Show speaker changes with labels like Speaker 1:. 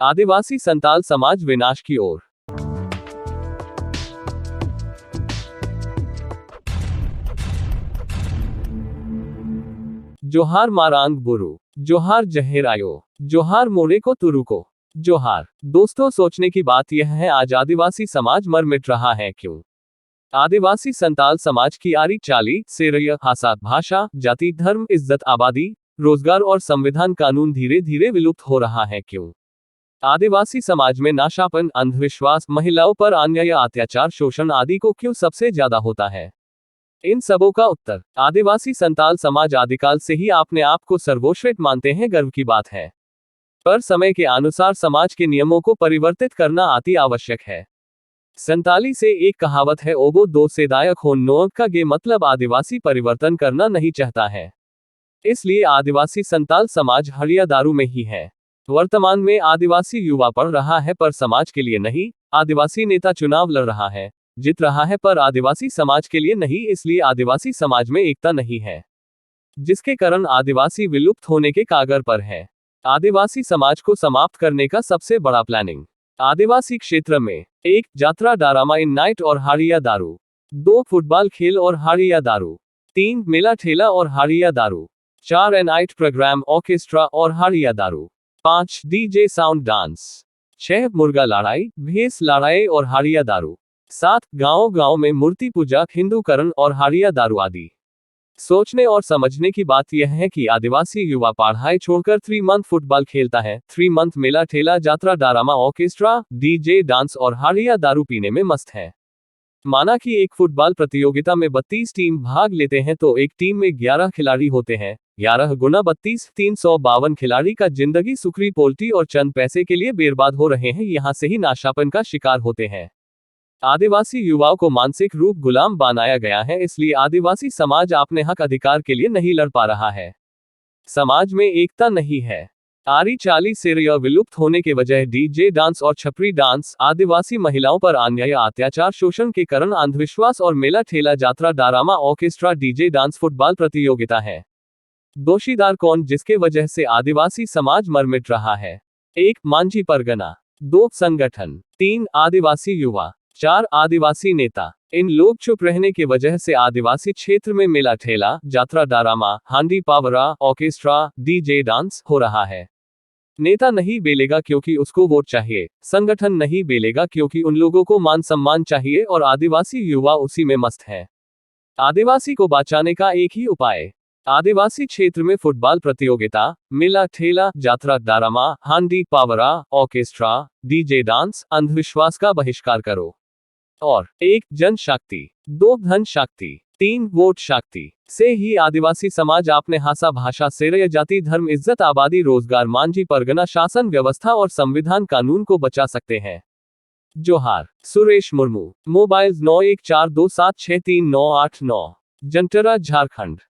Speaker 1: आदिवासी संताल समाज विनाश की ओर। जोहार मारांग बुरु, जोहार जहेरायो, जोहार मोरे को तुरु को, जोहार। दोस्तों, सोचने की बात यह है, आज आदिवासी समाज मर मिट रहा है क्यों? आदिवासी संताल समाज की आरी चाली सेरय हासा भाषा, जाति, धर्म, इज्जत, आबादी, रोजगार और संविधान कानून धीरे धीरे विलुप्त हो रहा है क्यों? आदिवासी समाज में नाशापन, अंधविश्वास, महिलाओं पर अन्याय, अत्याचार, शोषण आदि को क्यों सबसे ज्यादा होता है? इन सबों का उत्तर आदिवासी संताल समाज आदिकाल से ही अपने आप को सर्वश्रेष्ठ मानते हैं, गर्व की बात है। पर समय के अनुसार समाज के नियमों को परिवर्तित करना अति आवश्यक है। संताली से एक कहावत है, ओबो दो से दायक हो नोक का गे, मतलब आदिवासी परिवर्तन करना नहीं चाहता है। इसलिए आदिवासी संताल समाज हड़िया दारू में ही है। वर्तमान में आदिवासी युवा पढ़ रहा है पर समाज के लिए नहीं, आदिवासी नेता चुनाव लड़ रहा है, जीत रहा है पर आदिवासी समाज के लिए नहीं, इसलिए आदिवासी समाज में एकता नहीं है, जिसके कारण आदिवासी विलुप्त होने के कागर पर है। आदिवासी समाज को समाप्त करने का सबसे बड़ा प्लानिंग। आदिवासी क्षेत्र में 1. जात्रा डारामा इन नाइट और हाड़िया दारू। 2. फुटबॉल खेल और हाड़िया दारू। 3. मेला ठेला और हाड़िया दारू। 4. नाइट प्रोग्राम, ऑर्केस्ट्रा और हाड़िया दारू। 5. DJ sound dance. 6. मुर्गा लड़ाई, भैंस लड़ाई और हाड़िया दारू। 7. गांव गांव में मूर्ति पूजा, हिंदूकरण और हाड़िया दारू आदि। सोचने और समझने की बात यह है कि आदिवासी युवा पढ़ाई छोड़कर 3 मंथ फुटबॉल खेलता है, 3 मंथ मेला ठेला, जात्रा डारामा, ऑर्केस्ट्रा, डीजे डांस और हाड़िया दारू पीने में मस्त है। माना कि एक फुटबॉल प्रतियोगिता में 32 टीम भाग लेते हैं तो एक टीम में 11 खिलाड़ी होते हैं। 11 गुना 32, 352 खिलाड़ी का जिंदगी सुखरी पोल्टी और चंद पैसे के लिए बर्बाद हो रहे हैं। यहाँ से ही नाशापन का शिकार होते हैं। आदिवासी युवाओं को मानसिक रूप गुलाम बनाया गया है, इसलिए आदिवासी समाज अपने हक अधिकार के लिए नहीं लड़ पा रहा है। समाज में एकता नहीं है। आरी चाली सेरिया विलुप्त होने के वजह डीजे डांस और छपरी डांस, आदिवासी महिलाओं पर अन्याय, अत्याचार, शोषण के कारण अंधविश्वास और मेला ठेला, जात्रा drama, orchestra, DJ dance, football प्रतियोगिता है। दोषीदार कौन, जिसके वजह से आदिवासी समाज मर मिट रहा है? 1. मांझी परगना। 2. संगठन। 3. आदिवासी युवा। 4. आदिवासी नेता। इन लोग चुप रहने की वजह से आदिवासी क्षेत्र में मेला ठेला, जात्रा डारामा, हांडी पावरा, ऑर्केस्ट्रा, डीजे डांस हो रहा है। नेता नहीं बेलेगा क्योंकि उसको वोट चाहिए, संगठन नहीं बेलेगा क्योंकि उन लोगों को मान सम्मान चाहिए, और आदिवासी युवा उसी में मस्त है। आदिवासी को बचाने का एक ही उपाय, आदिवासी क्षेत्र में फुटबॉल प्रतियोगिता, मेला ठेला, जात्रा डारामा, हांडी पावरा, ऑर्केस्ट्रा, डीजे डांस, अंधविश्वास का बहिष्कार करो। और 1. जन शक्ति, 2. धन शक्ति, 3. वोट शक्ति से ही आदिवासी समाज अपने हासा भाषा, सेरय, जाति, धर्म, इज्जत, आबादी, रोजगार, मांझी परगना, शासन व्यवस्था और संविधान कानून को बचा सकते हैं। जोहार। सुरेश मुर्मू। मोबाइल 9142763989। जंटरा, झारखंड।